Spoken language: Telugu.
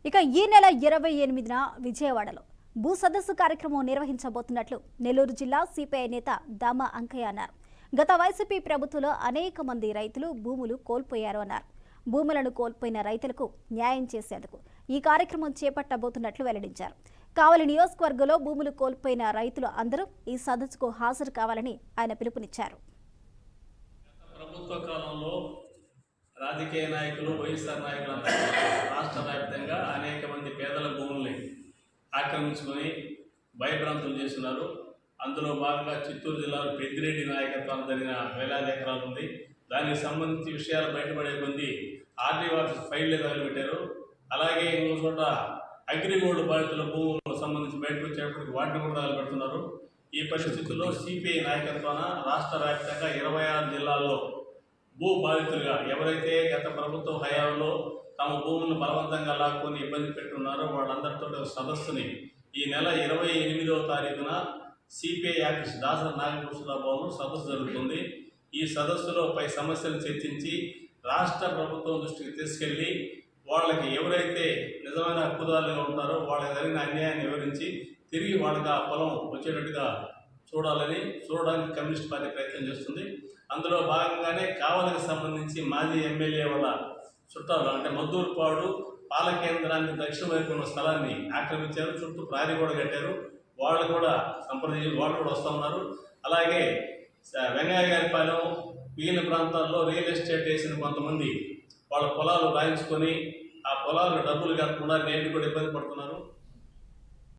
ఇక ఈ నెల 28న విజయవాడలో భూ సదస్సు కార్యక్రమం నిర్వహించబోతున్నట్లు నెల్లూరు జిల్లా సిపిఐ నేత దామ అంకయ్య అన్నారు. గత వైసీపీ ప్రభుత్వంలో అనేక మంది రైతులు భూములు కోల్పోయారు అన్నారు. భూములను కోల్పోయిన రైతులకు న్యాయం చేసేందుకు ఈ కార్యక్రమం చేపట్టబోతున్నట్లు వెల్లడించారు. కావలి నియోజకవర్గంలో భూములు కోల్పోయిన రైతులు అందరూ ఈ సదస్సుకు హాజరు కావాలని ఆయన పిలుపునిచ్చారు. ప్రభుత్వ కాలంలో రాజకీయ నాయకులు, వైఎస్ఆర్ నాయకులంతా రాష్ట్ర వ్యాప్తంగా అనేక మంది పేదల భూముల్ని ఆక్రమించుకొని భయభ్రాంతులు చేస్తున్నారు. అందులో భాగంగా చిత్తూరు జిల్లాలో పెద్దిరెడ్డి నాయకత్వాన్ని జరిగిన వేలాది ఎకరాలు ఉంది. దానికి సంబంధించి విషయాలు బయటపడే కొద్ది ఆర్డీఓ ఆఫీస్ ఫైళ్లే తగలబెట్టారు. అలాగే ఇంకో చోట అగ్రిగోల్డ్ బాధితుల భూములకు సంబంధించి బయటకు వచ్చేటప్పటికి వాటిని కూడా తగలబెడుతున్నారు. ఈ పరిస్థితుల్లో సిపిఐ నాయకత్వాన రాష్ట్ర వ్యాప్తంగా 26 జిల్లాల్లో భూ బాధితులుగా ఎవరైతే గత ప్రభుత్వ హయాంలో తమ భూములను బలవంతంగా లాక్కొని ఇబ్బంది పెట్టున్నారో వాళ్ళందరితో సదస్సుని ఈ నెల 28వ తారీఖున సిపిఐ ఆఫీస్ దాసర నాగభూషణరావు భవన్ సదస్సు జరుగుతుంది. ఈ సదస్సులో పై సమస్యలు చర్చించి రాష్ట్ర ప్రభుత్వం దృష్టికి తీసుకెళ్లి వాళ్ళకి ఎవరైతే నిజమైన హక్కుదారులుగా ఉంటారో వాళ్ళకి జరిగిన అన్యాయాన్ని వివరించి తిరిగి వాళ్ళకి ఆ పొలం వచ్చేటట్టుగా చూడడానికి కమ్యూనిస్ట్ పార్టీ ప్రయత్నం చేస్తుంది. అందులో భాగంగానే కావలికి సంబంధించి మాజీ ఎమ్మెల్యే వాళ్ళ చుట్టాలు అంటే మద్దూరుపాడు పాల కేంద్రానికి దక్షిణ వైపు ఉన్న స్థలాన్ని ఆక్రమించారు. చుట్టూ ప్రారీ కూడా కట్టారు. వాళ్ళు కూడా సంప్రదించి వాళ్ళు కూడా వస్తూ ఉన్నారు. అలాగే వెంగయ్యగారిపాలెం మిగిలిన ప్రాంతాల్లో రియల్ ఎస్టేట్ వేసిన కొంతమంది వాళ్ళ పొలాలు రాయించుకొని ఆ పొలాలు డబ్బులు కట్టకుండా నేటి కూడా ఇబ్బంది పడుతున్నారు.